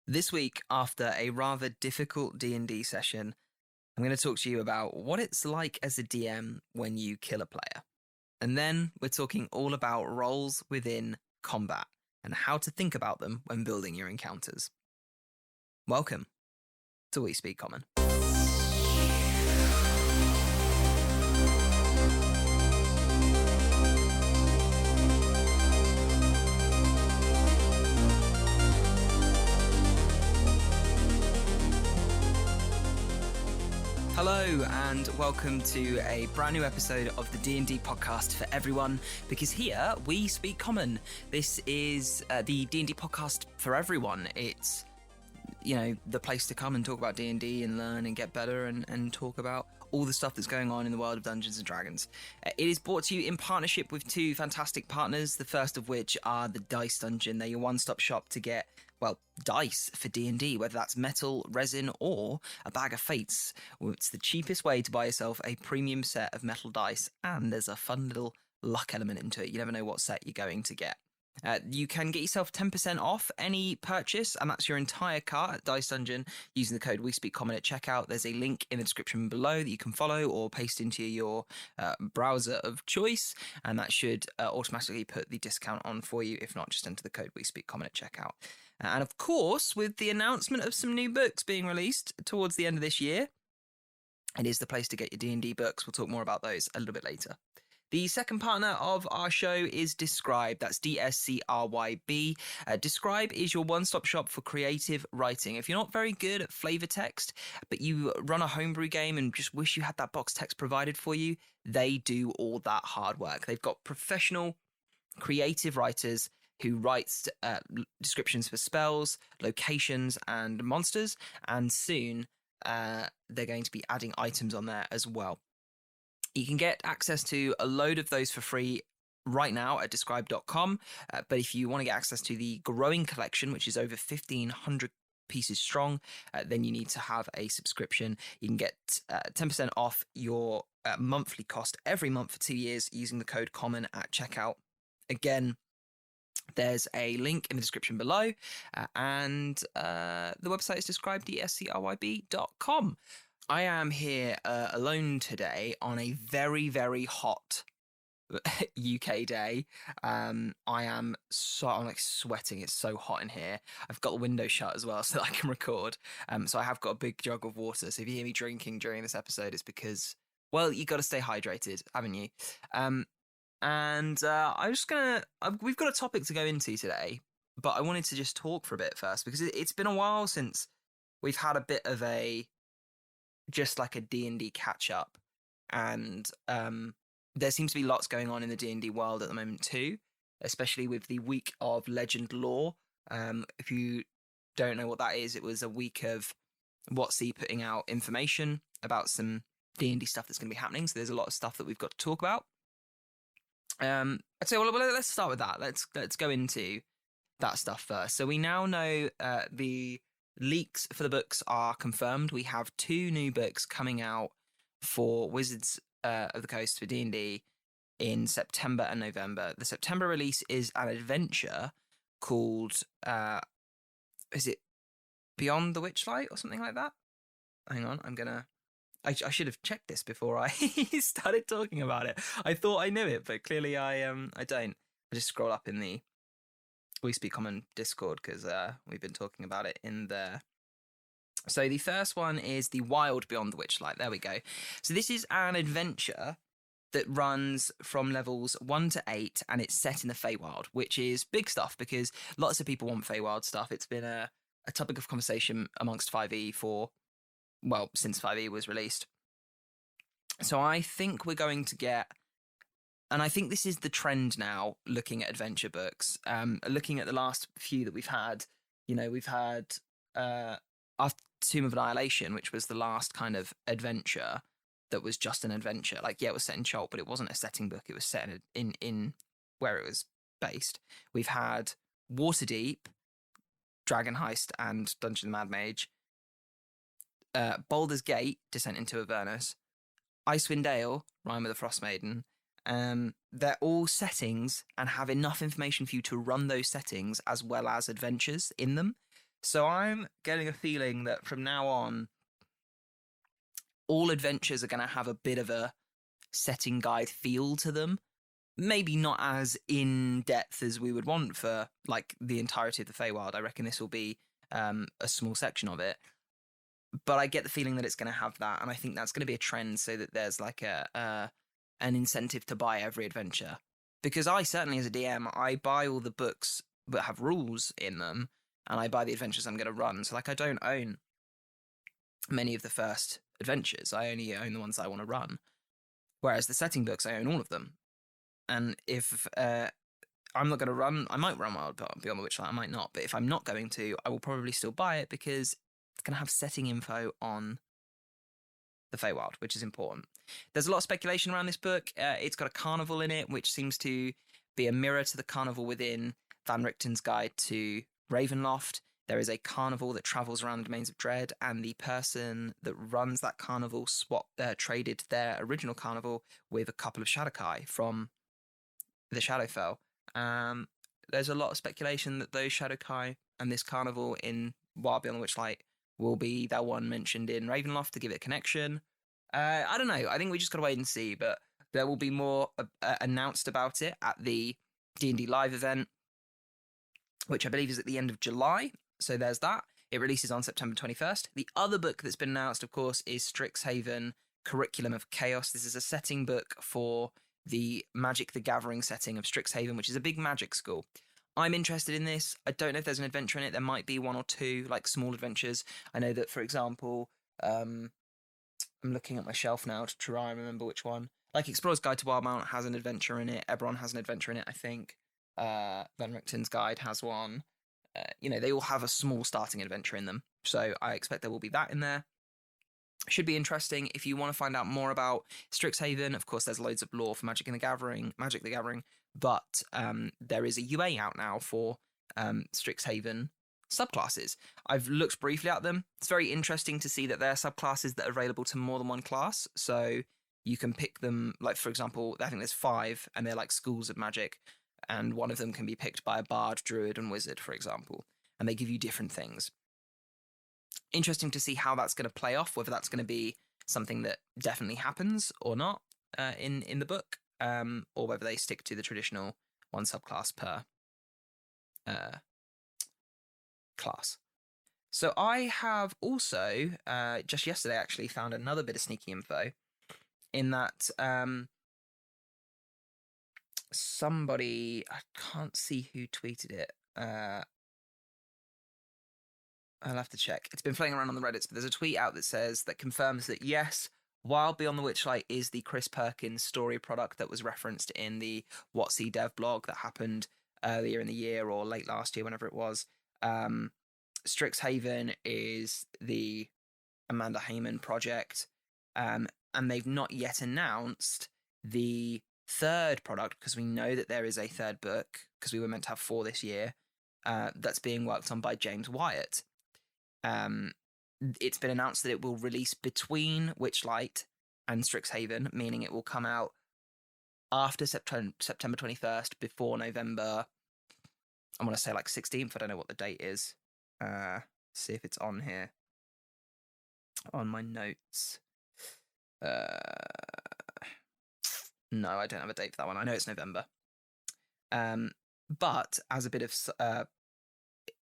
This week, after a rather difficult D&D session, I'm going to talk to you about what it's like as a DM when you kill a player. And then we're talking all about roles within combat and how to think about them when building your encounters. Welcome to We Speak Common. Hello and welcome to a brand new episode of the D&D podcast for everyone, because here we speak common. This is the D&D podcast for everyone. It's, the place to come and talk about D&D and learn and get better and talk about all the stuff that's going on in the world of Dungeons & Dragons. It is brought to you in partnership with two fantastic partners, the first of which are the Dice Dungeon. They're your one-stop shop to get dice for D&D, whether that's metal, resin, or a bag of fates. It's the cheapest way to buy yourself a premium set of metal dice, and there's a fun little luck element into it. You never know what set you're going to get. You can get yourself 10% off any purchase, and that's your entire cart at Dice Dungeon using the code WeSpeakCommon at checkout. There's a link in the description below that you can follow or paste into your browser of choice, and that should automatically put the discount on for you. If not, just enter the code WeSpeakCommon at checkout. And of course, with the announcement of some new books being released towards the end of this year, it is the place to get your D&D books. We'll talk more about those a little bit later. The second partner of our show is Describe. That's DSCRYB. Describe is your one-stop shop for creative writing. If you're not very good at flavor text, but you run a homebrew game and just wish you had that box text provided for you, they do all that hard work. They've got professional creative writers who writes descriptions for spells, locations, and monsters, and soon they're going to be adding items on there as well. You can get access to a load of those for free right now at describe.com, but if you want to get access to the growing collection, which is over 1,500 pieces strong, then you need to have a subscription. You can get 10% off your monthly cost every month for 2 years using the code COMMON at checkout. Again, there's a link in the description below, and the website is describe.com. I am here alone today on a very, very hot UK day. I'm sweating. It's so hot in here. I've got the window shut as well so that I can record. So I have got a big jug of water. So if you hear me drinking during this episode, it's because, you got to stay hydrated, haven't you? We've got a topic to go into today, but I wanted to just talk for a bit first because it's been a while since we've had a bit of just like a D&D catch up, and there seems to be lots going on in the D&D world at the moment too, especially with the week of Legend Lore. If you don't know what that is, it was a week of WotC putting out information about some D&D stuff that's going to be happening, so there's a lot of stuff that we've got to talk about. I'd say, let's start with that. Let's go into that stuff first. So we now know the leaks for the books are confirmed. We have 2 new books coming out for Wizards of the Coast for D&D in September and November. The September release is an adventure called, is it Beyond the Witchlight or something like that? Hang on, I should have checked this before I started talking about it. I thought I knew it, but clearly I don't. I just scroll up in the We Speak Common Discord because we've been talking about it in there. So the first one is The Wild Beyond the Witchlight. There we go. So this is an adventure that runs from levels 1 to 8, and it's set in the Feywild, which is big stuff because lots of people want Feywild stuff. It's been a topic of conversation amongst 5e since 5e was released. So I think we're going to get, and I think this is the trend now, looking at adventure books, looking at the last few that we've had, we've had after Tomb of Annihilation, which was the last kind of adventure that was just an adventure. It was set in Chult, but it wasn't a setting book. It was set in where it was based. We've had Waterdeep, Dragon Heist, and Dungeon Mad Mage. Baldur's Gate, Descent into Avernus, Icewind Dale, Rime of the Frost Maiden. They're all settings and have enough information for you to run those settings as well as adventures in them. So I'm getting a feeling that from now on, all adventures are going to have a bit of a setting guide feel to them. Maybe not as in depth as we would want for like the entirety of the Feywild. I reckon this will be a small section of it, but I get the feeling that it's going to have that, and I think that's going to be a trend, so that there's like an incentive to buy every adventure. Because I certainly, as a DM, I buy all the books that have rules in them, and I buy the adventures I'm going to run. So like, I don't own many of the first adventures. I only own the ones I want to run. Whereas the setting books, I own all of them. And if I'm not going to run, I might run Wild Beyond the Witchlight, I might not. But if I'm not going to, I will probably still buy it because it's going to have setting info on the Feywild, which is important. There's a lot of speculation around this book. It's got a carnival in it, which seems to be a mirror to the carnival within Van Richten's Guide to Ravenloft. There is a carnival that travels around the Domains of Dread, and the person that runs that carnival traded their original carnival with a couple of Shadowkai from the Shadowfell. There's a lot of speculation that those Shadowkai and this carnival in Wild Beyond the Witchlight will be that one mentioned in Ravenloft to give it a connection. I don't know. I think we just got to wait and see, but there will be more announced about it at the D&D Live event, which I believe is at the end of July. So there's that. It releases on September 21st. The other book that's been announced, of course, is Strixhaven Curriculum of Chaos. This is a setting book for the Magic the Gathering setting of Strixhaven, which is a big magic school. I'm interested in this. I don't know if there's an adventure in it. There might be one or two, like, small adventures. I know that, for example, I'm looking at my shelf now to try and remember which one. Like, Explorer's Guide to Wildmount has an adventure in it. Eberron has an adventure in it, I think. Van Richten's Guide has one. They all have a small starting adventure in them. So I expect there will be that in there. Should be interesting. If you want to find out more about Strixhaven, of course, there's loads of lore for Magic the Gathering, but there is a UA out now for Strixhaven subclasses. I've looked briefly at them. It's very interesting to see that there are subclasses that are available to more than one class. So you can pick them, like, for example, I think there's 5, and they're like schools of magic. And one of them can be picked by a bard, druid, and wizard, for example. And they give you different things. Interesting to see how that's going to play off, whether that's going to be something that definitely happens or not in the book, or whether they stick to the traditional one subclass per class. So I have also, just yesterday actually, found another bit of sneaky info in that somebody, I can't see who tweeted it. I'll have to check. It's been floating around on the Reddits, but there's a tweet out that confirms that yes, Wild Beyond the Witchlight is the Chris Perkins story product that was referenced in the WotC dev blog that happened earlier in the year or late last year, whenever it was. Strixhaven is the Amanda Heyman project, and they've not yet announced the third product, because we know that there is a third book, because we were meant to have 4 this year, that's being worked on by James Wyatt. It's been announced that it will release between Witchlight and Strixhaven, meaning it will come out after September 21st, before November, I want to say like 16th, I don't know what the date is. See if it's on here. On my notes. No, I don't have a date for that one. I know it's November. But as a bit of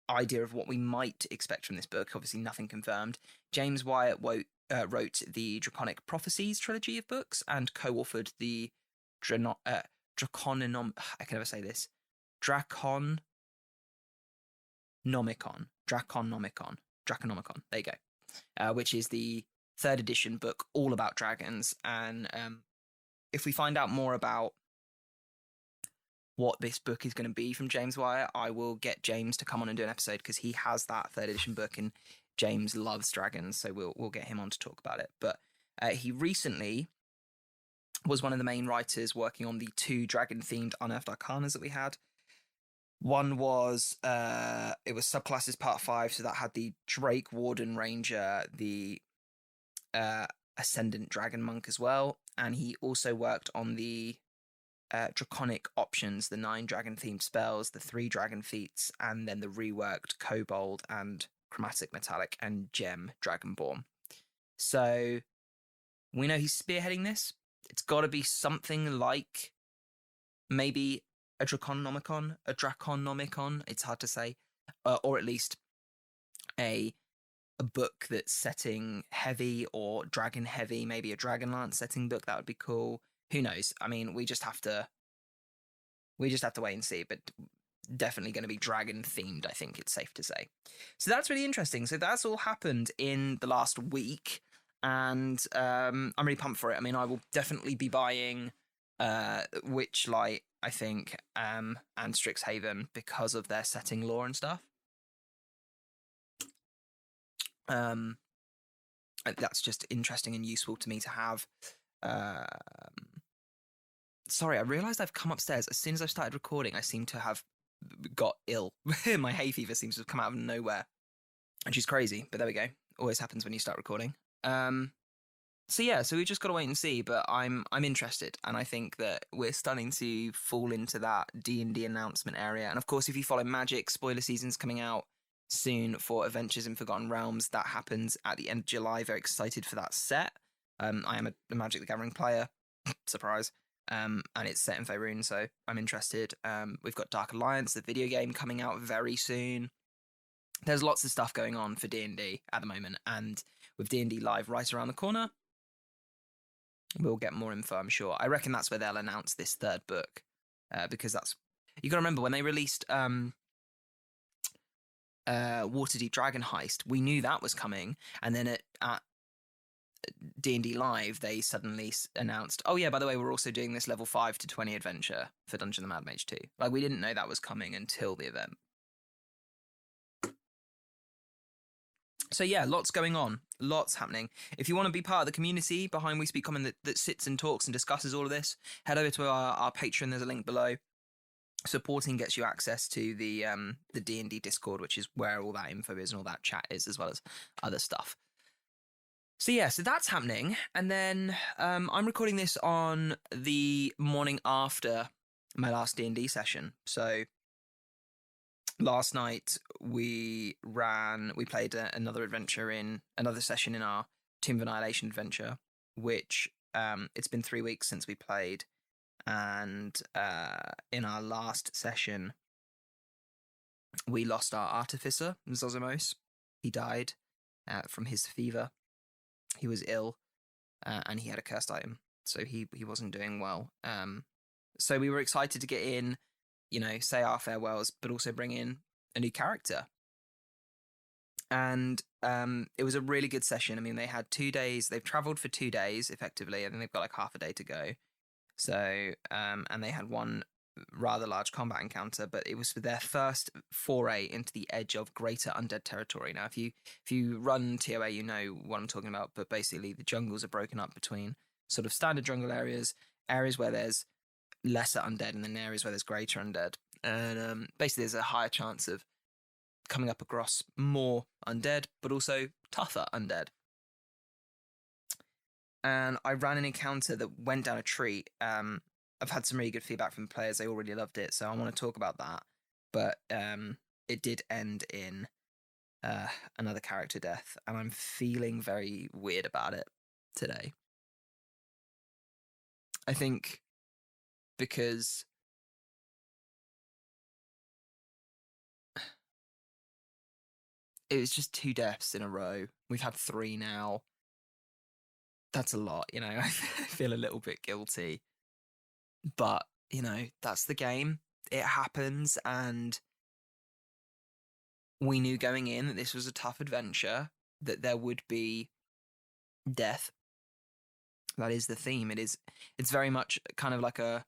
idea of what we might expect from this book, obviously nothing confirmed, James Wyatt wrote the Draconic Prophecies trilogy of books and co-authored the Draconomicon. There you go. Which is the 3rd edition book all about dragons. And if we find out more about what this book is going to be from James Wyatt, I will get James to come on and do an episode, because he has that 3rd edition book and James loves dragons, so we'll get him on to talk about it. But he recently was one of the main writers working on the 2 dragon-themed Unearthed Arcanas that we had. One was, it was Subclasses Part 5, so that had the Drake Warden Ranger, the Ascendant Dragon Monk as well, and he also worked on the draconic options, the 9 dragon themed spells, the 3 dragon feats, and then the reworked kobold and chromatic metallic and gem dragonborn. So we know he's spearheading this. It's got to be something like maybe a Draconomicon. It's hard to say, or at least a book that's setting heavy or dragon heavy. Maybe a Dragonlance setting book. That would be cool. Who knows? I mean, we just have to wait and see. But definitely going to be dragon themed. I think it's safe to say. So that's really interesting. So that's all happened in the last week. And I'm really pumped for it. I mean, I will definitely be buying Witchlight, I think, and Strixhaven because of their setting lore and stuff. That's just interesting and useful to me to have. Sorry, I realised I've come upstairs. As soon as I've started recording, I seem to have got ill. My hay fever seems to have come out of nowhere, which is crazy, but there we go. Always happens when you start recording. So we've just got to wait and see, but I'm interested, and I think that we're starting to fall into that D&D announcement area. And of course, if you follow Magic, spoiler season's coming out soon for Adventures in Forgotten Realms. That happens at the end of July. Very excited for that set. I am a Magic the Gathering player, surprise, and it's set in Faerun, so I'm interested. We've got Dark Alliance, the video game, coming out very soon. There's lots of stuff going on for D&D at the moment, and with D&D Live right around the corner, we'll get more info, I'm sure. I reckon that's where they'll announce this third book, because that's... You got to remember, when they released Waterdeep Dragon Heist, we knew that was coming, and then at D&D Live, they suddenly announced, oh yeah, by the way, we're also doing this level 5 to 20 adventure for Dungeon of the Mad Mage 2. Like, we didn't know that was coming until the event. So yeah, lots going on, lots happening. If you want to be part of the community behind We Speak Common that sits and talks and discusses all of this, head over to our Patreon. There's a link below. Supporting gets you access to the D&D Discord, which is where all that info is and all that chat is, as well as other stuff. So yeah, so that's happening. And then I'm recording this on the morning after my last D&D session. So last night we played another session in our Tomb of Annihilation adventure, which it's been 3 weeks since we played. And in our last session, we lost our artificer, Zosimos. He died from his fever. He was ill, and he had a cursed item, so he wasn't doing well. So we were excited to get in, say our farewells, but also bring in a new character. And it was a really good session. I mean, they had 2 days. They've travelled for 2 days, effectively, and then they've got like half a day to go. So, and they had one rather large combat encounter, but it was for their first foray into the edge of greater undead territory. Now, if you run TOA, you know what I'm talking about, but basically the jungles are broken up between sort of standard jungle areas where there's lesser undead, and then areas where there's greater undead. And basically there's a higher chance of coming up across more undead, but also tougher undead. And I ran an encounter that went down a tree. I've had some really good feedback from the players. They all really loved it, so I want to talk about that. But it did end in another character death, and I'm feeling very weird about it today. I think because it was just 2 deaths in a row. We've had 3 now. That's a lot, I feel a little bit guilty. But, that's the game. It happens, and we knew going in that this was a tough adventure, that there would be death. That is the theme. It's very much kind of like a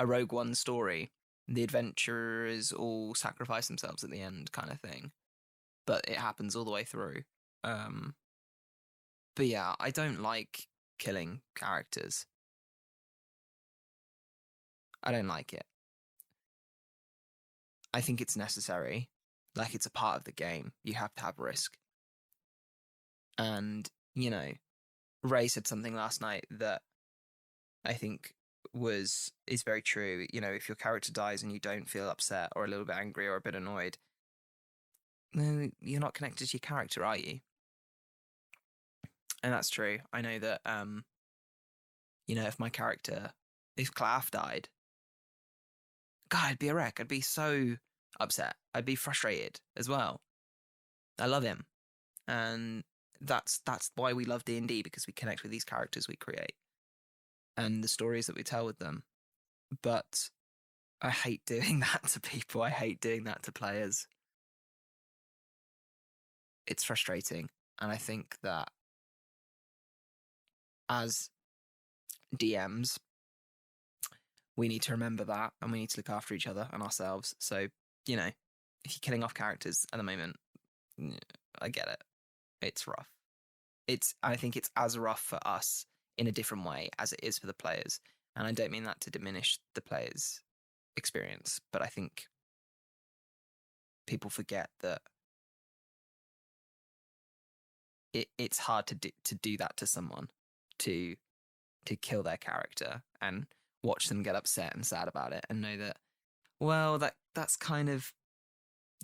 Rogue One story. The adventurers all sacrifice themselves at the end kind of thing. But it happens all the way through. But yeah, I don't like killing characters. I don't like it. I think it's necessary. Like, it's a part of the game. You have to have risk. And, Ray said something last night that I think is very true. You know, if your character dies and you don't feel upset or a little bit angry or a bit annoyed, no, you're not connected to your character, are you? And that's true. I know that you know, if Claff died, God, I'd be a wreck. I'd be so upset. I'd be frustrated as well. I love him, and that's why we love D&D, because we connect with these characters we create and the stories that we tell with them. But I hate doing that to people. I hate doing that to players. It's frustrating, and I think that as DMs, we need to remember that, and we need to look after each other and ourselves. So, you know, if you're killing off characters at the moment, I get it. It's rough. I think it's as rough for us in a different way as it is for the players. And I don't mean that to diminish the players' experience, but I think people forget that it's hard to do that to someone, to kill their character and watch them get upset and sad about it, and know that, well, that's kind of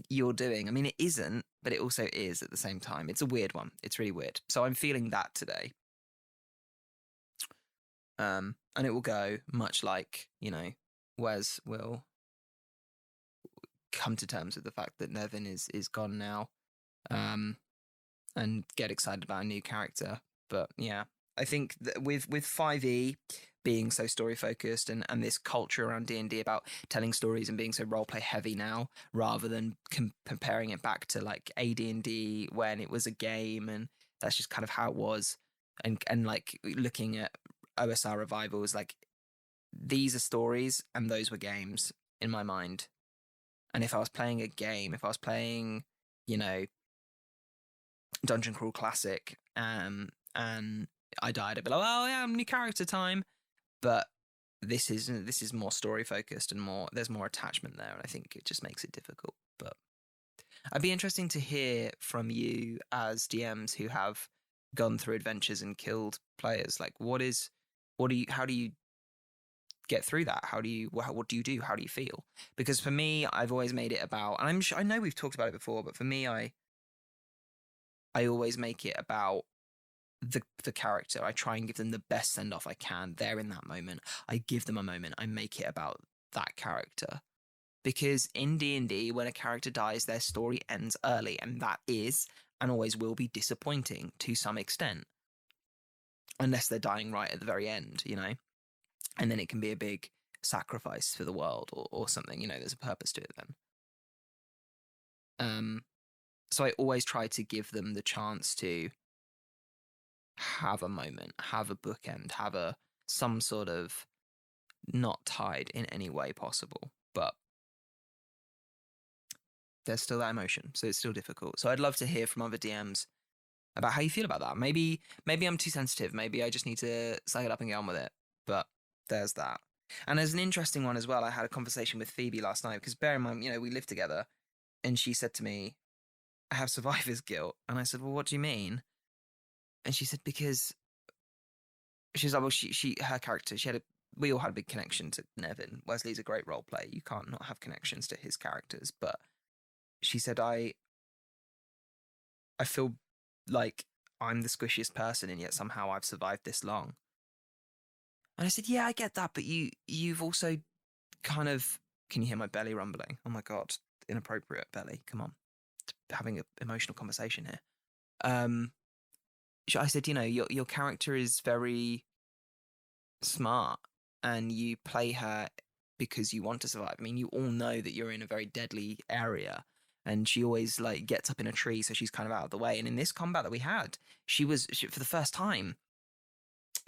you're doing. I mean, it isn't, but it also is at the same time. It's a weird one. It's really weird. So I'm feeling that today. And it will go much like, you know, Wes will come to terms with the fact that Nevin is gone now, and get excited about a new character. But yeah, I think that with 5e being so story focused, and this culture around D&D about telling stories and being so roleplay heavy now, rather than comparing it back to like AD&D when it was a game and that's just kind of how it was, and like looking at OSR revivals, like these are stories and those were games in my mind. And if I was playing a game, if I was playing, you know, Dungeon Crawl Classic, and I died, I'd be like, oh yeah, new character time. But this is more story focused, and there's more attachment there, and I think it just makes it difficult. But I'd be interesting to hear from you as DMs who have gone through adventures and killed players. Like, how do you get through that? What do you do? How do you feel? Because for me, I've always made it about, and I know we've talked about it before, but for me, I always make it about the character. I try and give them the best send off I can. They're in that moment. I give them a moment. I make it about that character. Because in D&D, when a character dies, their story ends early, and that is and always will be disappointing to some extent. Unless they're dying right at the very end, you know? And then it can be a big sacrifice for the world or something, you know, there's a purpose to it then. So I always try to give them the chance to have a moment, have a bookend, have some sort of, not tied in any way possible, but there's still that emotion, so it's still difficult. So I'd love to hear from other DMs about how you feel about that. Maybe I'm too sensitive. Maybe I just need to suck it up and get on with it. But there's that. And there's an interesting one as well. I had a conversation with Phoebe last night, because bear in mind, you know, we live together, and she said to me, I have survivor's guilt. And I said, well, what do you mean? And she said, because she's like, well, her character, we all had a big connection to Nevin. Wesley's a great role player. You can't not have connections to his characters. But she said, I feel like I'm the squishiest person, and yet somehow I've survived this long. And I said, yeah, I get that, but you've also kind of, can you hear my belly rumbling? Oh my God, inappropriate belly. Come on, having an emotional conversation here. I said, you know, your character is very smart, and you play her because you want to survive. I mean, you all know that you're in a very deadly area, and she always like gets up in a tree, so she's kind of out of the way. And in this combat that we had, she for the first time,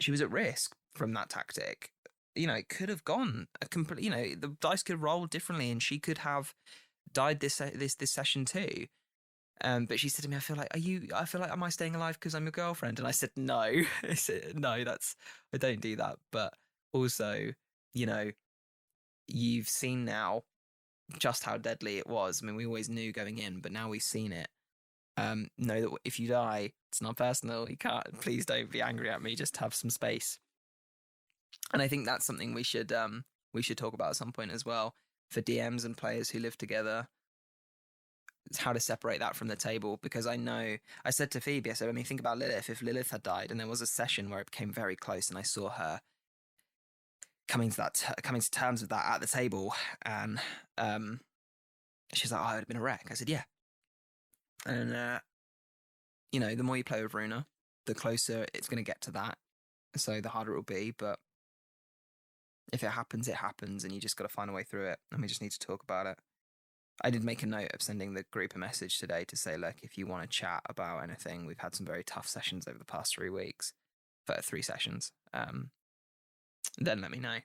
she was at risk from that tactic. You know, it could have gone a complete. You know, the dice could roll differently, and she could have died this session too. But she said to me, I feel like, am I staying alive because I'm your girlfriend? And I said, no. I said, no, I don't do that. But also, you know, you've seen now just how deadly it was. I mean, we always knew going in, but now we've seen it. Know that if you die, it's not personal. You can't, please don't be angry at me. Just have some space. And I think that's something we should talk about at some point as well for DMs and players who live together. It's how to separate that from the table, because I know I said to Phoebe, I said, I mean, think about Lilith. If Lilith had died, and there was a session where it became very close, and I saw her coming to terms with that at the table, and she's like, "Oh, I would have been a wreck." I said, "Yeah," and you know, the more you play with Runa, the closer it's going to get to that. So the harder it will be, but if it happens, it happens, and you just got to find a way through it. And we just need to talk about it. I did make a note of sending the group a message today to say, look, if you want to chat about anything, we've had some very tough sessions over the past 3 weeks, for 3 sessions. Then let me know.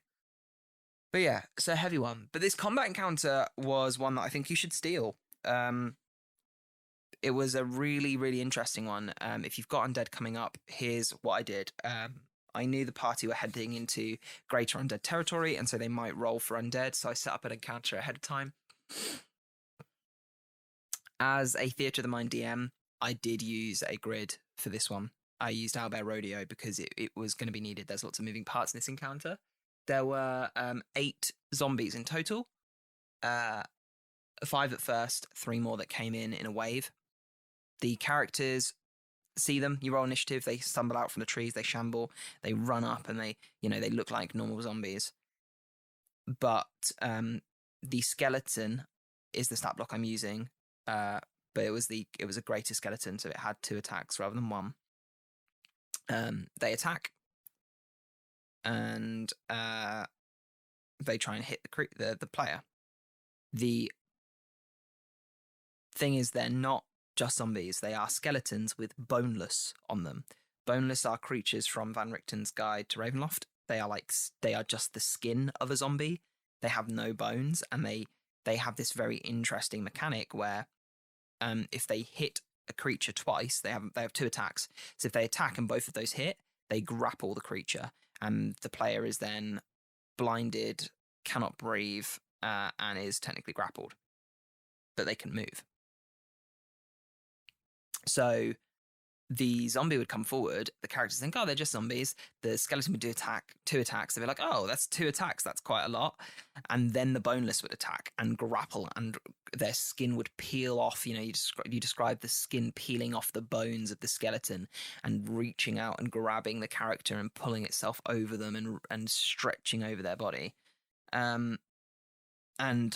But yeah, it's a heavy one. But this combat encounter was one that I think you should steal. It was a really, really interesting one. If you've got undead coming up, here's what I did. I knew the party were heading into greater undead territory, and so they might roll for undead. So I set up an encounter ahead of time. As a Theatre of the Mind DM, I did use a grid for this one. I used Owlbear Rodeo because it was going to be needed. There's lots of moving parts in this encounter. There were 8 zombies in total. 5 at first, 3 more that came in a wave. The characters see them, you roll initiative, they stumble out from the trees, they shamble, they run up, and they look like normal zombies. But the skeleton is the stat block I'm using. But it was a greater skeleton, so it had 2 attacks rather than 1. They attack, and they try and hit the player. The thing is, they're not just zombies; they are skeletons with boneless on them. Boneless are creatures from Van Richten's Guide to Ravenloft. They are just the skin of a zombie. They have no bones, and they have this very interesting mechanic where if they hit a creature twice, they have 2 attacks. So if they attack and both of those hit, they grapple the creature, and the player is then blinded, cannot breathe, and is technically grappled, but they can move. So the zombie would come forward, the characters think, oh, they're just zombies. The skeleton would do 2 attacks. They'd be like, oh, that's 2 attacks. That's quite a lot. And then the boneless would attack and grapple, and their skin would peel off. You describe the skin peeling off the bones of the skeleton and reaching out and grabbing the character and pulling itself over them and stretching over their body. And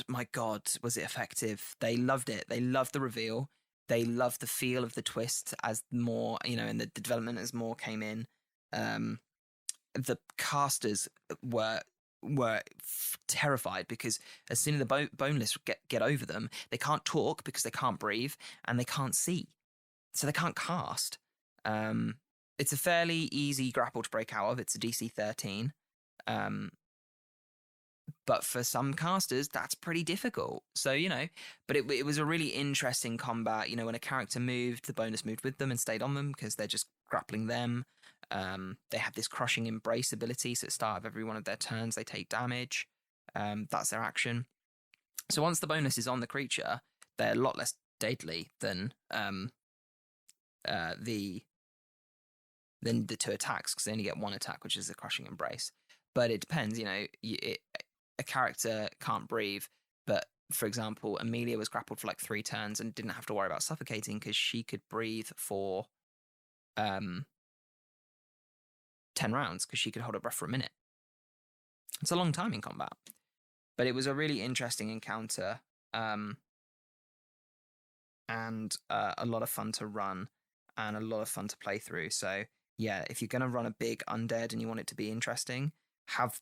my God, was it effective? They loved it. They loved the reveal. They loved the feel of the twist as more, and the development as more came in. The casters were terrified because as soon as the boneless get over them, they can't talk because they can't breathe and they can't see, so they can't cast. It's a fairly easy grapple to break out of. It's a DC 13. But for some casters, that's pretty difficult. So, but it was a really interesting combat. When a character moved, the bonus moved with them and stayed on them because they're just grappling them. They have this crushing embrace ability. So at the start of every one of their turns, they take damage. That's their action. So once the bonus is on the creature, they're a lot less deadly than the 2 attacks, because they only get 1 attack, which is the crushing embrace. But it depends, a character can't breathe, but for example, Amelia was grappled for like 3 turns and didn't have to worry about suffocating because she could breathe for 10 rounds because she could hold her breath for a minute. It's a long time in combat, but it was a really interesting encounter, and a lot of fun to run and a lot of fun to play through. So yeah, if you're going to run a big undead and you want it to be interesting, have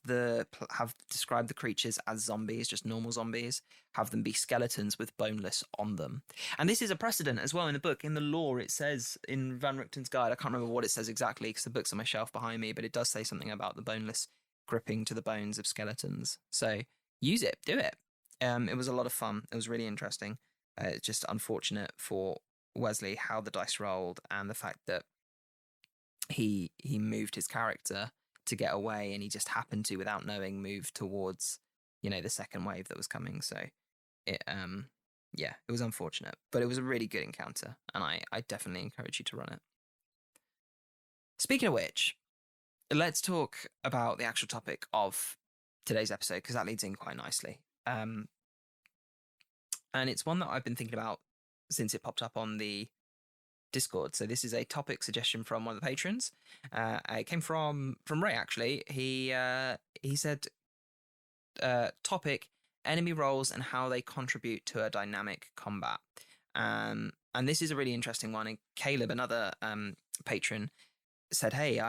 describe the creatures as zombies, just normal zombies. Have them be skeletons with boneless on them. And this is a precedent as well in the book. In the lore, it says in Van Richten's Guide, I can't remember what it says exactly because the book's on my shelf behind me, but it does say something about the boneless gripping to the bones of skeletons. So use it, do it. It was a lot of fun. It was really interesting. It's just unfortunate for Wesley how the dice rolled and the fact that he moved his character to get away, and he just happened to, without knowing, move towards the second wave that was coming. So it it was unfortunate, but it was a really good encounter, and I definitely encourage you to run it. Speaking of which, let's talk about the actual topic of today's episode, because that leads in quite nicely. And it's one that I've been thinking about since it popped up on the Discord. So this is a topic suggestion from one of the patrons. It came from Ray, actually. He said, topic, enemy roles and how they contribute to a dynamic combat. And this is a really interesting one. And Caleb, another patron, said, hey,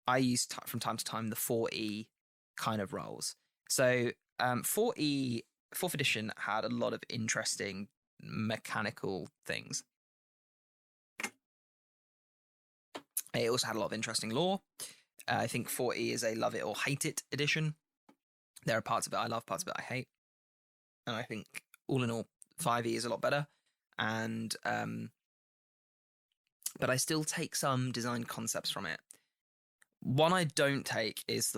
I use from time to time the 4E kind of roles. So 4E, 4th edition had a lot of interesting mechanical things. It also had a lot of interesting lore. I think 4E is a love it or hate it edition. There are parts of it I love, parts of it I hate. And I think all in all, 5E is a lot better. And but I still take some design concepts from it. One I don't take is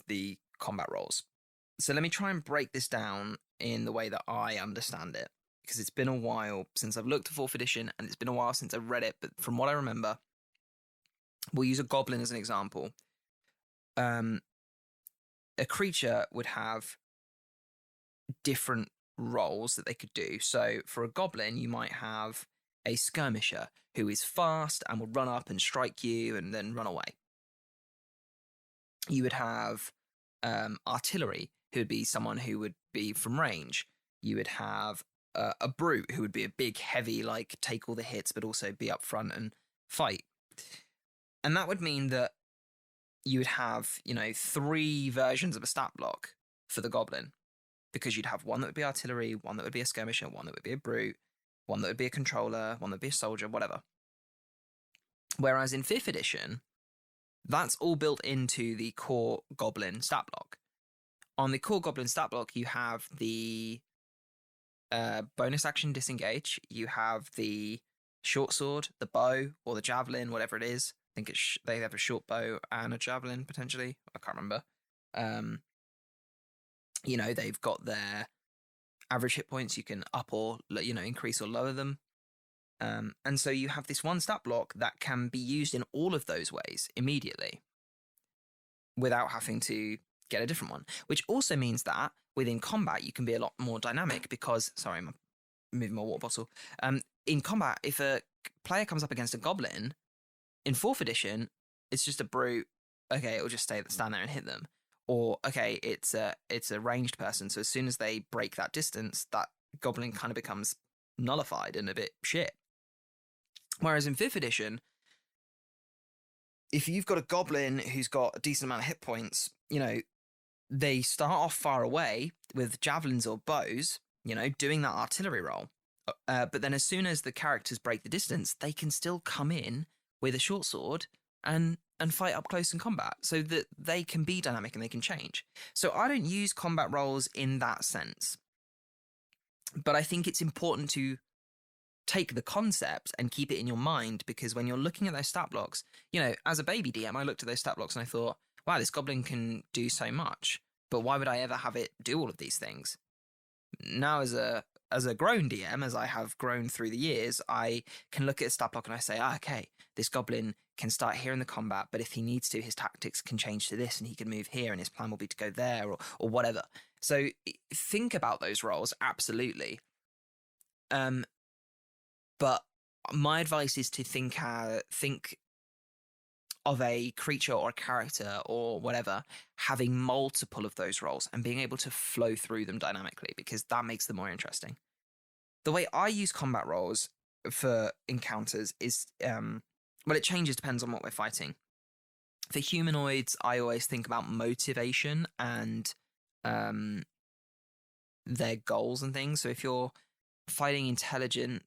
the combat roles. So let me try and break this down in the way that I understand it, because it's been a while since I've looked at 4th edition and it's been a while since I've read it. But from what I remember, we'll use a goblin as an example. A creature would have different roles that they could do. So for a goblin, you might have a skirmisher who is fast and will run up and strike you and then run away. You would have artillery, who would be someone who would be from range. You would have a brute, who would be a big, heavy, like take all the hits, but also be up front and fight. And that would mean that you would have, 3 versions of a stat block for the goblin, because you'd have one that would be artillery, one that would be a skirmisher, one that would be a brute, one that would be a controller, one that would be a soldier, whatever. Whereas in 5th edition, that's all built into the core goblin stat block. On the core goblin stat block, you have the bonus action disengage, you have the short sword, the bow, or the javelin, whatever it is. I think they have a short bow and a javelin, potentially. I can't remember. They've got their average hit points. You can up or, increase or lower them. And so you have this one stat block that can be used in all of those ways immediately without having to get a different one, which also means that within combat, you can be a lot more dynamic because, sorry, I'm moving my water bottle. In combat, if a player comes up against a goblin, in 4th edition, it's just a brute. Okay, it'll just stand there and hit them. Or, okay, it's a ranged person. So as soon as they break that distance, that goblin kind of becomes nullified and a bit shit. Whereas in 5th edition, if you've got a goblin who's got a decent amount of hit points, they start off far away with javelins or bows, doing that artillery roll. But then as soon as the characters break the distance, they can still come in with a short sword and fight up close in combat, so that they can be dynamic and they can change. So I don't use combat roles in that sense. But I think it's important to take the concept and keep it in your mind, because when you're looking at those stat blocks, as a baby DM, I looked at those stat blocks and I thought, wow, this goblin can do so much, but why would I ever have it do all of these things? Now, as a grown DM, as I have grown through the years, I can look at a stat block and I say, okay, this goblin can start here in the combat, but if he needs to, his tactics can change to this and he can move here and his plan will be to go there or whatever. So think about those roles, absolutely. But my advice is to think of a creature or a character or whatever having multiple of those roles and being able to flow through them dynamically, because that makes them more interesting. The way I use combat roles for encounters is, it changes, depends on what we're fighting. For humanoids, I always think about motivation and their goals and things. So if you're fighting intelligent,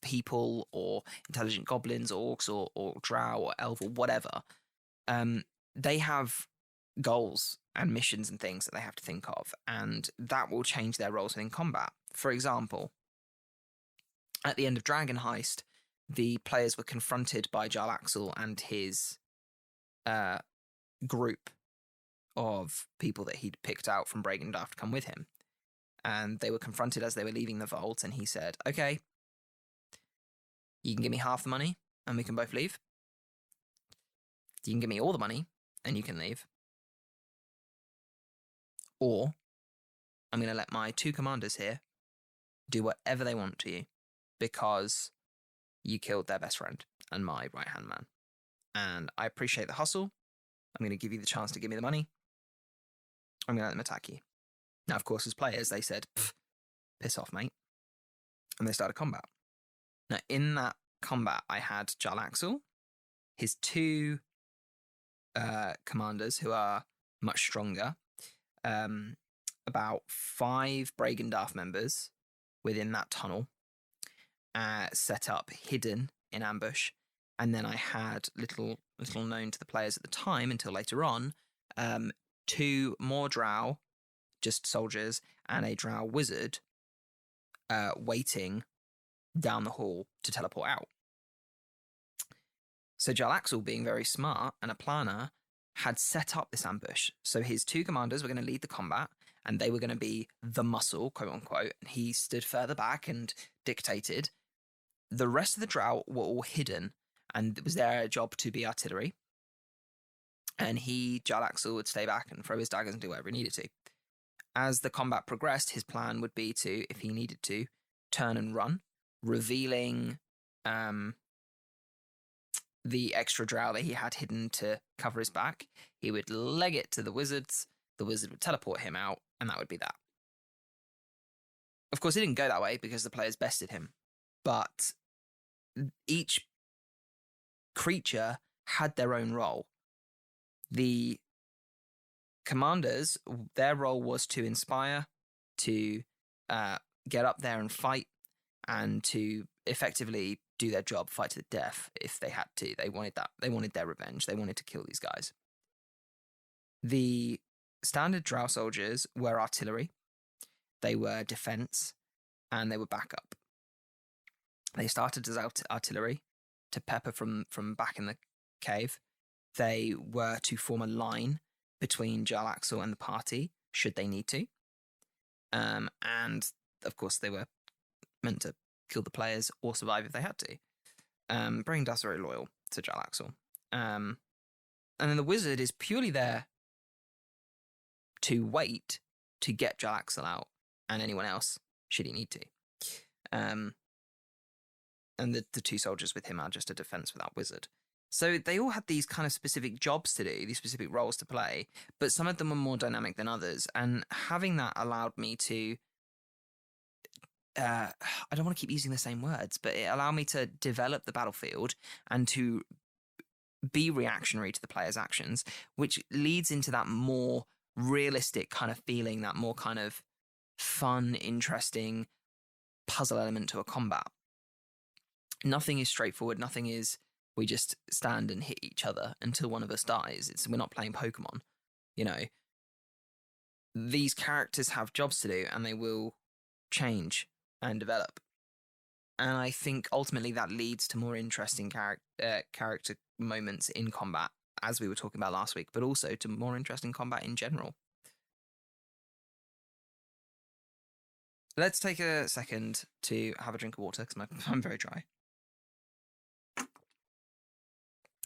people or intelligent goblins, or orcs or drow or elf or whatever, they have goals and missions and things that they have to think of, and that will change their roles within combat. For example, at the end of Dragon Heist, the players were confronted by Jarl Axel and his group of people that he'd picked out from Bragandalf to come with him. And they were confronted as they were leaving the vault, and he said, okay, you can give me half the money and we can both leave. You can give me all the money and you can leave. Or I'm going to let my 2 commanders here do whatever they want to you because you killed their best friend and my right-hand man. And I appreciate the hustle. I'm going to give you the chance to give me the money. I'm going to let them attack you. Now, of course, as players, they said, piss off, mate. And they started combat. Now, in that combat, I had Jalaxel, his 2 commanders who are much stronger, about 5 Bragendarth members within that tunnel, set up hidden in ambush. And then I had little known to the players at the time until later on, 2 more drow, just soldiers, and a drow wizard waiting down the hall to teleport out. So Jalaxel, being very smart and a planner, had set up this ambush. So his 2 commanders were going to lead the combat, and they were going to be the muscle, quote unquote. And he stood further back and dictated. The rest of the drow were all hidden, and it was their job to be artillery. And Jalaxel, would stay back and throw his daggers and do whatever he needed to. As the combat progressed, his plan would be to, if he needed to, turn and run, revealing the extra drow that he had hidden to cover his back. He would leg it to the wizards, the wizard would teleport him out, and that would be that. Of course, it didn't go that way because the players bested him, but each creature had their own role. The commanders, their role was to inspire, to get up there and fight, and to effectively do their job, fight to the death if they had to. They wanted that. They wanted their revenge. They wanted to kill these guys. The standard drow soldiers were artillery, they were defense, and they were backup. They started as artillery to pepper from back in the cave. They were to form a line between Jalaxel and the party, should they need to. And, of course, they were meant to kill the players or survive if they had to. Bragendarth's very loyal to Jalaxel. And then the wizard is purely there to wait to get Jalaxel out and anyone else, should he need to. And the 2 soldiers with him are just a defense for that wizard. So they all had these kind of specific jobs to do, these specific roles to play, but some of them were more dynamic than others. And having that allowed me to, I don't want to keep using the same words, but it allowed me to develop the battlefield and to be reactionary to the player's actions, which leads into that more realistic kind of feeling, that more kind of fun, interesting puzzle element to a combat. Nothing is straightforward. Nothing is, we just stand and hit each other until one of us dies. We're not playing Pokemon, you know. These characters have jobs to do and they will change and develop. And I think ultimately that leads to more interesting character moments in combat, as we were talking about last week, but also to more interesting combat in general. Let's take a second to have a drink of water because I'm very dry.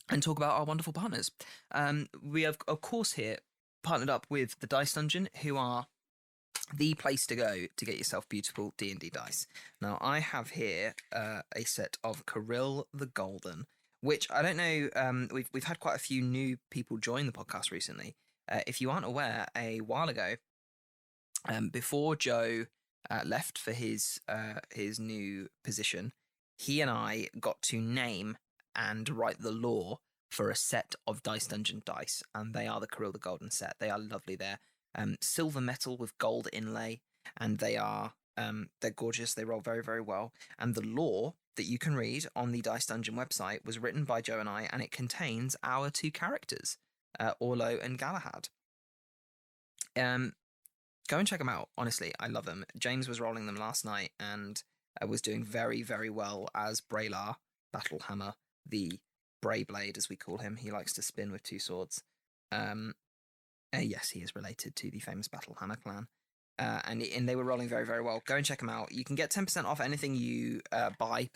And talk about our wonderful partners. We have, of course, here partnered up with the Dice Dungeon, who are the place to go to get yourself beautiful D&D dice. Now, I have here a set of Kirill the Golden, which I don't know, we've had quite a few new people join the podcast recently. If you aren't aware, a while ago, before Joe left for his new position, he and I got to name and write the lore for a set of Dice Dungeon dice, and they are the Kirill the Golden set. They are lovely. They're silver metal with gold inlay, and they're gorgeous. They roll very, very well. And the lore that you can read on the Dice Dungeon website was written by Joe and I, and it contains our 2 characters, Orlo and Galahad. Go and check them out. Honestly, I love them. James was rolling them last night and was doing very, very well as Braylar, Battlehammer, the Brayblade, as we call him. He likes to spin with 2 swords. Yes, he is related to the famous Battlehammer clan. And they were rolling very, very well. Go and check them out. You can get 10% off anything you buy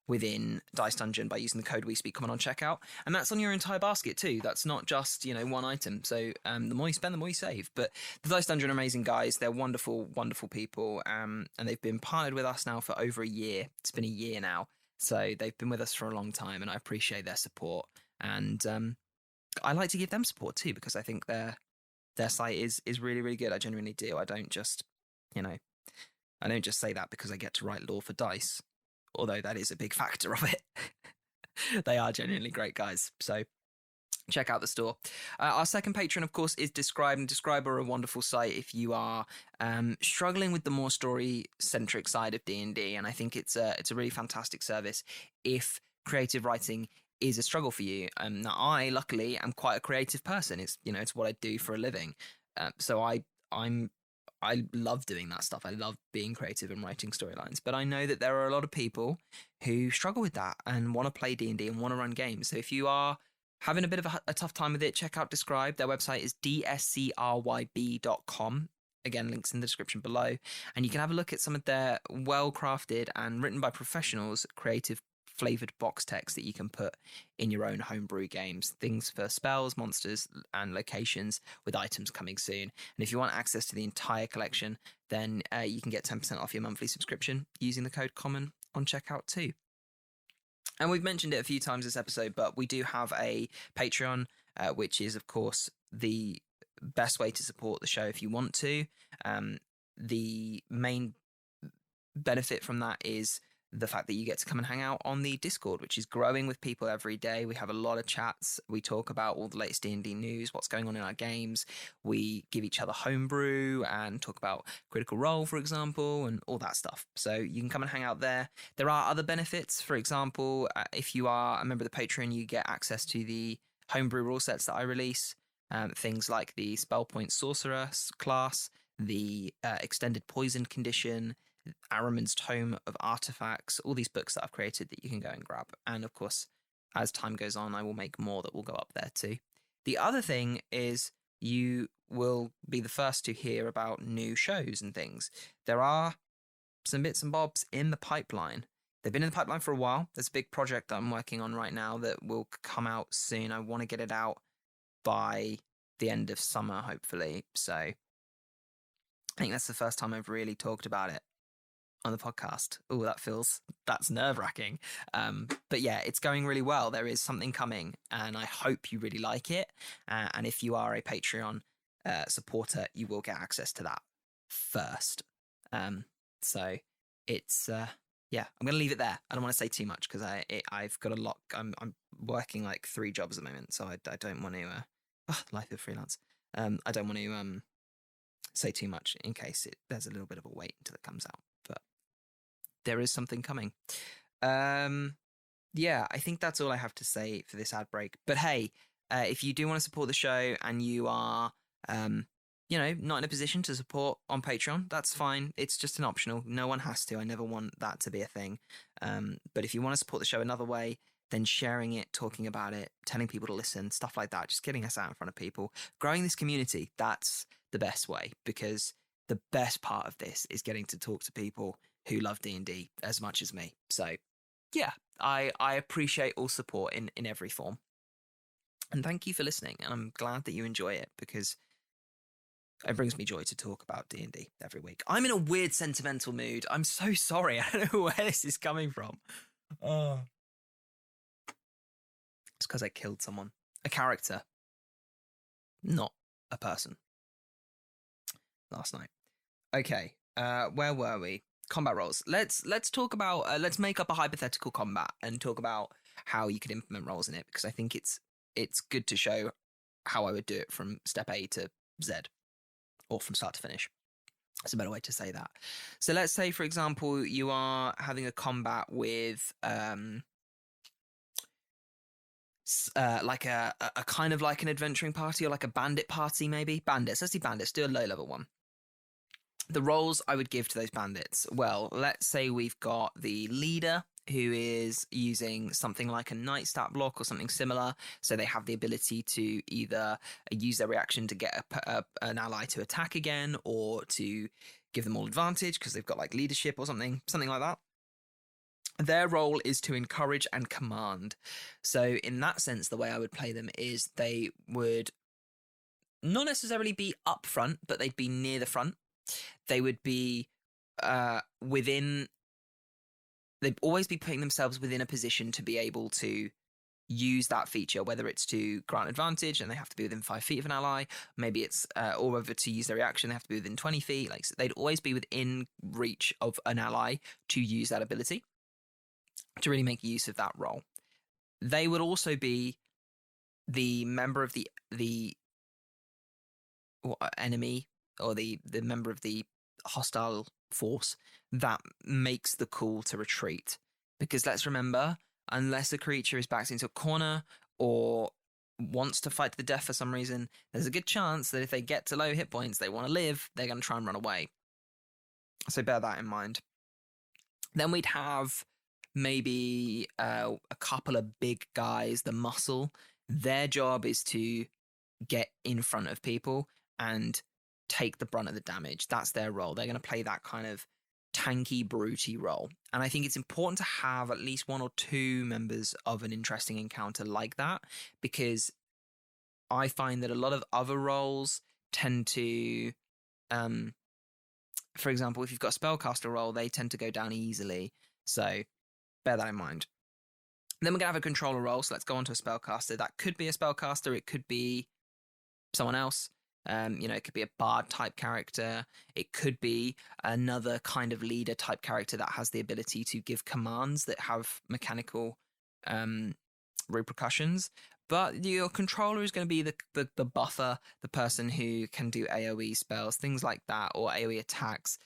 within Dice Dungeon by using the code We Speak Common on checkout, and that's on your entire basket too. That's not just one item. So the more you spend, the more you save. But the Dice Dungeon are amazing guys. They're wonderful, wonderful people, and they've been partnered with us now for over a year. It's been a year now, so they've been with us for a long time, and I appreciate their support. And I like to give them support too, because I think their site is really, really good. I genuinely do. I don't just say that because I get to write lore for dice, although that is a big factor of it. They are genuinely great guys. So check out the store. Our second patron, of course, is Describe, and Describe are a wonderful site if you are struggling with the more story-centric side of D&D, and I think it's a really fantastic service if creative writing is a struggle for you. Now, I luckily am quite a creative person. It's it's what I do for a living. So I love doing that stuff. I love being creative and writing storylines. But I know that there are a lot of people who struggle with that and want to play D&D and want to run games. So if you are having a bit of a tough time with it, check out Describe. Their website is dscryb.com. Again, links in the description below. And you can have a look at some of their well-crafted and written by professionals creative flavored box text that you can put in your own homebrew games. Things for spells, monsters, and locations, with items coming soon. And if you want access to the entire collection, then you can get 10% off your monthly subscription using the code COMMON on checkout too. And we've mentioned it a few times this episode, but we do have a Patreon, which is, of course, the best way to support the show if you want to. The main benefit from that is the fact that you get to come and hang out on the Discord, which is growing with people every day. We have a lot of chats. We talk about all the latest D&D news, what's going on in our games. We give each other homebrew and talk about Critical Role, for example, and all that stuff. So you can come and hang out there. There are other benefits. For example, if you are a member of the Patreon, you get access to the homebrew rule sets that I release. Things like the Spell Point Sorcerer class, the Extended Poison Condition, Araman's Tome of Artifacts, all these books that I've created that you can go and grab. And of course, as time goes on, I will make more that will go up there too. The other thing is you will be the first to hear about new shows and things. There are some bits and bobs in the pipeline. They've been in the pipeline for a while. There's a big project that I'm working on right now that will come out soon. I want to get it out by the end of summer, hopefully. So I think that's the first time I've really talked about it on the podcast. Oh, that's nerve-wracking. But yeah, it's going really well. There is something coming, and I hope you really like it. And if you are a Patreon supporter, you will get access to that first. So it's yeah, I'm gonna leave it there. I don't want to say too much because I've got a lot. I'm working like 3 jobs at the moment, so I don't want to life of freelance. I don't want to say too much in case there's a little bit of a wait until it comes out. But there is something coming. Yeah, I think that's all I have to say for this ad break. But hey, if you do want to support the show and you are, not in a position to support on Patreon, that's fine. It's just an optional. No one has to. I never want that to be a thing. But if you want to support the show another way, then sharing it, talking about it, telling people to listen, stuff like that, just getting us out in front of people, growing this community, that's the best way, because the best part of this is getting to talk to people who love D&D as much as me. So yeah, I appreciate all support in every form. And thank you for listening. And I'm glad that you enjoy it, because it brings me joy to talk about D&D every week. I'm in a weird sentimental mood. I'm so sorry. I don't know where this is coming from. Oh. It's because I killed someone. A character. Not a person. Last night. Okay. Where were we? Combat roles. Let's talk about let's make up a hypothetical combat and talk about how you could implement roles in it, because I think it's good to show how I would do it from step A to Z, or from start to finish. That's a better way to say that. So let's say, for example, you are having a combat with like a kind of like an adventuring party, or like a bandit party, maybe. Bandits. Let's do bandits. Do a low level one. The roles I would give to those bandits. Well, let's say we've got the leader who is using something like a night stat block or something similar. So they have the ability to either use their reaction to get an ally to attack again, or to give them all advantage because they've got like leadership or something like that. Their role is to encourage and command. So in that sense, the way I would play them is they would not necessarily be up front, but they'd be near the front. They would be within. They'd always be putting themselves within a position to be able to use that feature, whether it's to grant advantage and they have to be within 5 feet of an ally, maybe it's or whether to use their reaction they have to be within 20 feet. Like, so they'd always be within reach of an ally to use that ability, to really make use of that role. They would also be the member of the enemy, or the member of the hostile force that makes the call to retreat. Because let's remember, unless a creature is backed into a corner or wants to fight to the death for some reason, there's a good chance that if they get to low hit points, they want to live, they're going to try and run away. So bear that in mind. Then we'd have maybe a couple of big guys, the muscle. Their job is to get in front of people and take the brunt of the damage. That's their role. They're going to play that kind of tanky, brutey role. And I think it's important to have at least 1 or 2 members of an interesting encounter like that, because I find that a lot of other roles tend to, for example, if you've got a spellcaster role, they tend to go down easily. So bear that in mind. Then we're going to have a controller role. So let's go on to a spellcaster. That could be a spellcaster. It could be someone else. It could be a bard type character. It could be another kind of leader type character that has the ability to give commands that have mechanical repercussions. But your controller is going to be the buffer, the person who can do AoE spells, things like that, or AoE attacks.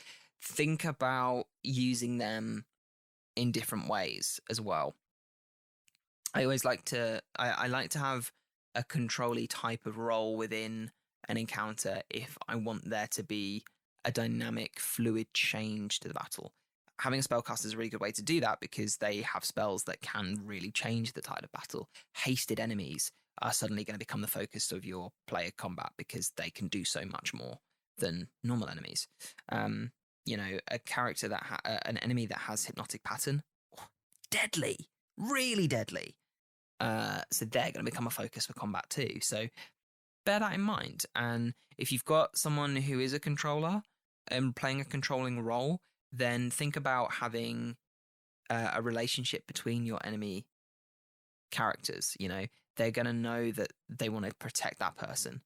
Think about using them in different ways as well. I always like to I like to have a control-y type of role within an encounter if I want there to be a dynamic, fluid change to the battle. Having a spellcaster is a really good way to do that, because they have spells that can really change the tide of battle. Hasted enemies are suddenly going to become the focus of your player combat because they can do so much more than normal enemies. A character an enemy that has hypnotic pattern, deadly, really deadly. So they're going to become a focus for combat too. So bear that in mind. And if you've got someone who is a controller and playing a controlling role, then think about having a relationship between your enemy characters. They're going to know that they want to protect that person,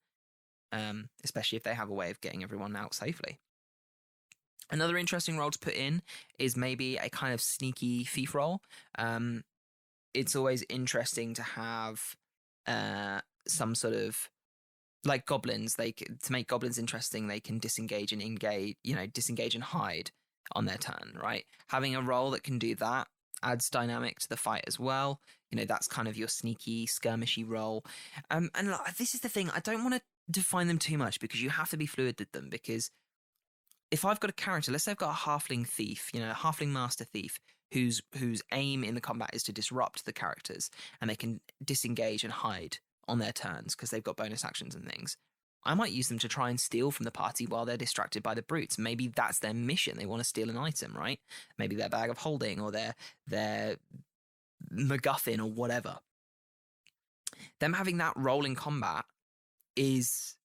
especially if they have a way of getting everyone out safely. Another interesting role to put in is maybe a kind of sneaky thief role. It's always interesting to have some sort of, like goblins. To make goblins interesting, they can disengage and engage. Disengage and hide on their turn. Right, having a role that can do that adds dynamic to the fight as well. That's kind of your sneaky, skirmishy role. And this is the thing. I don't want to define them too much, because you have to be fluid with them. Because if I've got a character, let's say I've got a halfling thief, a halfling master thief, whose aim in the combat is to disrupt the characters, and they can disengage and hide on their turns because they've got bonus actions and things. I might use them to try and steal from the party while they're distracted by the brutes. Maybe that's their mission. They want to steal an item, right? Maybe their bag of holding, or their MacGuffin, or whatever. Them having that role in combat is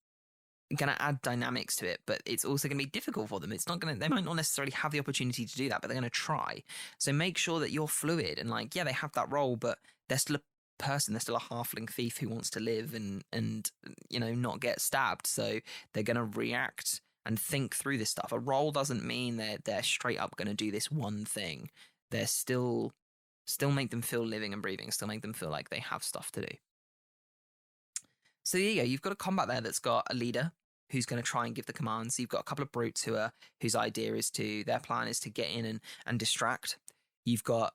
going to add dynamics to it, but it's also going to be difficult for them. They might not necessarily have the opportunity to do that, but they're going to try. So make sure that you're fluid and they have that role, but they're still a person. They're still a halfling thief who wants to live and not get stabbed. So they're going to react and think through this stuff. A role doesn't mean they're straight up going to do this one thing. They're still make them feel living and breathing, still make them feel like they have stuff to do. So there you go. You've got a combat there that's got a leader who's going to try and give the commands. You've got a couple of brutes whose idea is their plan is to get in and distract. You've got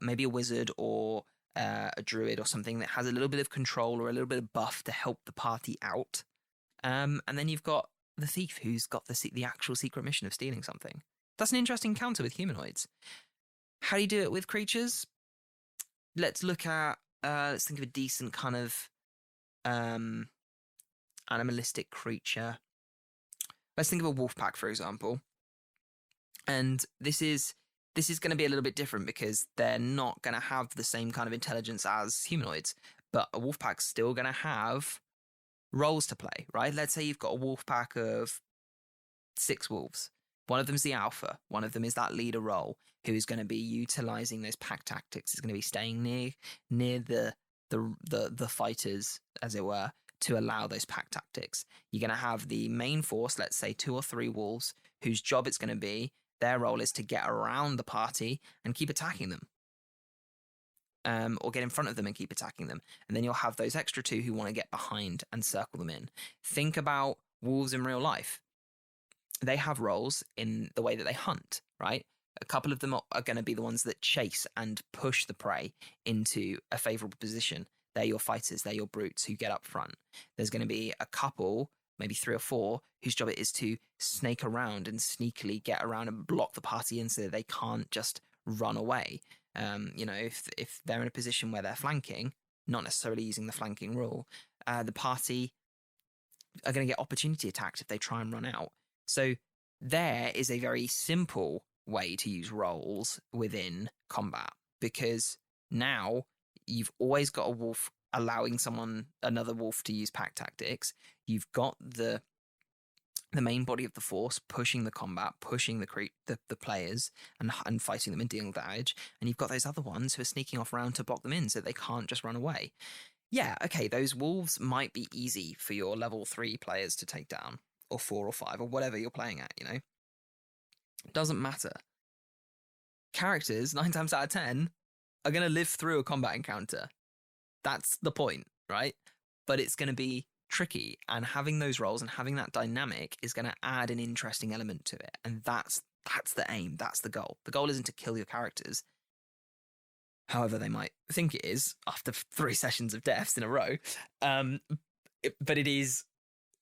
maybe a wizard or a druid or something that has a little bit of control or a little bit of buff to help the party out. And then you've got the thief who's got the actual secret mission of stealing something. That's an interesting encounter with humanoids. How do you do it with creatures? Let's think of a decent kind of animalistic creature. Let's think of a wolf pack, for example. And this is this is going to be a little bit different because they're not going to have the same kind of intelligence as humanoids, but a wolf pack's still going to have roles to play, right? Let's say you've got a wolf pack of 6 wolves. One of them's the alpha. One of them is that leader role who is going to be utilizing those pack tactics. Is going to be staying near the fighters, as it were, to allow those pack tactics. You're going to have the main force, let's say 2 or 3 wolves, whose job it's going to be, their role is to get around the party and keep attacking them. Or get in front of them and keep attacking them. And then you'll have those extra 2 who want to get behind and circle them in. Think about wolves in real life. They have roles in the way that they hunt, right? A couple of them are going to be the ones that chase and push the prey into a favorable position. They're your fighters, they're your brutes who get up front. There's going to be a couple, maybe 3 or 4, whose job it is to snake around and sneakily get around and block the party in so that they can't just run away. If they're in a position where they're flanking, not necessarily using the flanking rule, the party are going to get opportunity attacked if they try and run out. So there is a very simple way to use roles within combat, because now you've always got a wolf allowing another wolf to use pack tactics. You've got the main body of the force pushing the combat, pushing the players and fighting them and dealing with damage. And you've got those other ones who are sneaking off around to block them in so they can't just run away. Yeah, okay, those wolves might be easy for your level 3 players to take down, or 4 or 5, or whatever you're playing at, Doesn't matter. Characters, 9 times out of 10, are going to live through a combat encounter. That's the point, right? But it's going to be tricky, and having those roles and having that dynamic is going to add an interesting element to it. And that's the aim. That's the goal. The goal isn't to kill your characters, however they might think it is after 3 sessions of deaths in a row. But it is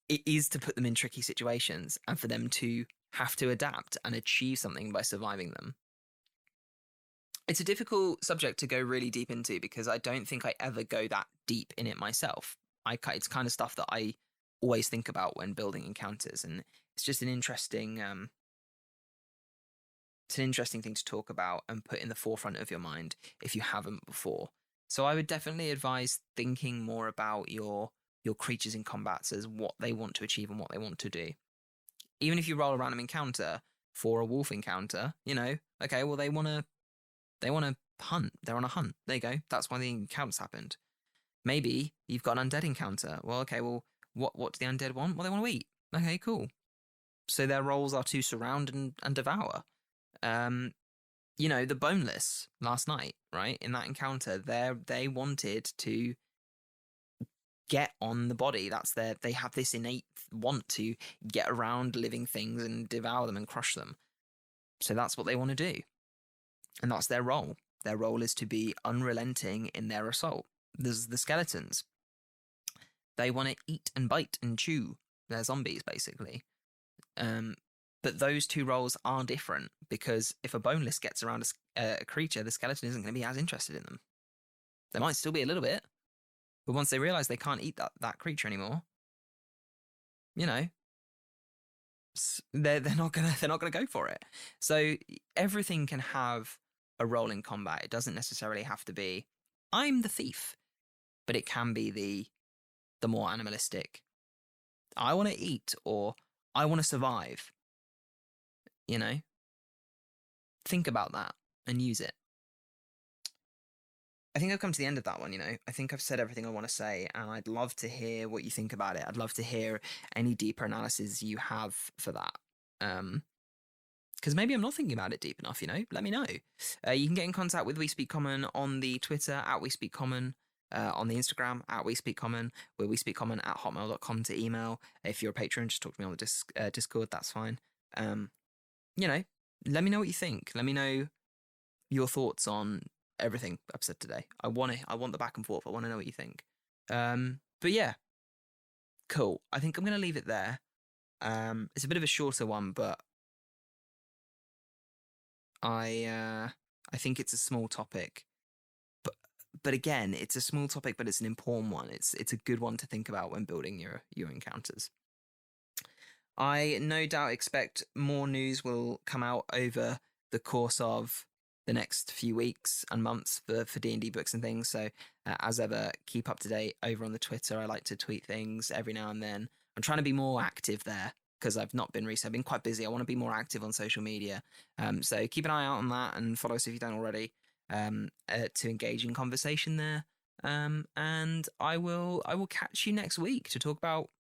to put them in tricky situations and for them to have to adapt and achieve something by surviving them. It's a difficult subject to go really deep into because I don't think I ever go that deep in it myself. It's kind of stuff that I always think about when building encounters, and it's just an interesting thing to talk about and put in the forefront of your mind if you haven't before. So I would definitely advise thinking more about your creatures in combats as what they want to achieve and what they want to do. Even if you roll a random encounter for a wolf encounter, okay, well they want to hunt. They're on a hunt. There you go. That's why the encounters happened. Maybe you've got an undead encounter. Well, okay, well, what do the undead want? Well, they want to eat. Okay, cool. So their roles are to surround and devour. The boneless last night, right? In that encounter, they wanted to get on the body. They have this innate want to get around living things and devour them and crush them. So that's what they want to do. And that's their role. Their role is to be unrelenting in their assault. There's the skeletons. They want to eat and bite and chew. They're zombies, basically. But those 2 roles are different, because if a boneless gets around a creature, the skeleton isn't going to be as interested in them. They might still be a little bit, but once they realize they can't eat that creature anymore, they're not gonna go for it. So everything can have a role in combat. It doesn't necessarily have to be I'm the thief, but it can be the more animalistic. I want to eat, or I want to survive. Think about that and use it. I think I've come to the end of that one, I think I've said everything I want to say, and I'd love to hear what you think about it. I'd love to hear any deeper analysis you have for that. Because maybe I'm not thinking about it deep enough, let me know. You can get in contact with We Speak Common on the Twitter, at We Speak Common, on the Instagram, at We Speak Common, where We Speak Common at hotmail.com to email. If you're a patron, just talk to me on the Discord, that's fine. Let me know what you think. Let me know your thoughts on everything I've said today. I want the back and forth. I want to know what you think. But yeah, cool. I think I'm going to leave it there. It's a bit of a shorter one, but I think it's a small topic. But again, it's a small topic, but it's an important one. It's a good one to think about when building your encounters. I no doubt expect more news will come out over the course of the next few weeks and months for D&D books and things. So as ever, keep up to date over on the Twitter. I like to tweet things every now and then. I'm trying to be more active there because I've not been recently. I've been quite busy. I want to be more active on social media. So keep an eye out on that and follow us if you don't already to engage in conversation there. And I will catch you next week to talk about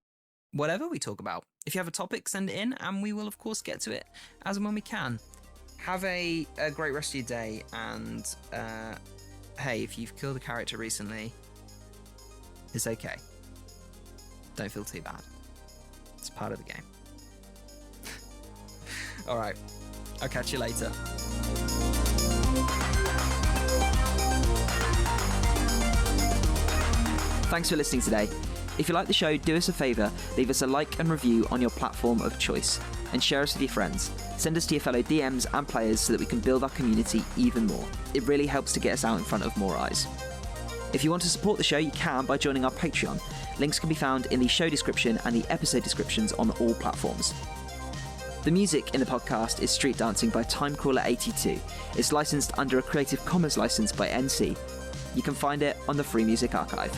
whatever we talk about. If you have a topic, send it in and we will, of course, get to it as and when we can. Have a great rest of your day, and hey, if you've killed a character recently, it's okay. Don't feel too bad. It's part of the game. All right, I'll catch you later. Thanks for listening today. If you like the show, do us a favour, leave us a like and review on your platform of choice, and share us with your friends. Send us to your fellow DMs and players so that we can build our community even more. It really helps to get us out in front of more eyes. If you want to support the show, you can by joining our Patreon. Links can be found in the show description and the episode descriptions on all platforms. The music in the podcast is Street Dancing by Timecrawler82. It's licensed under a Creative Commons license by NC. You can find it on the Free Music Archive.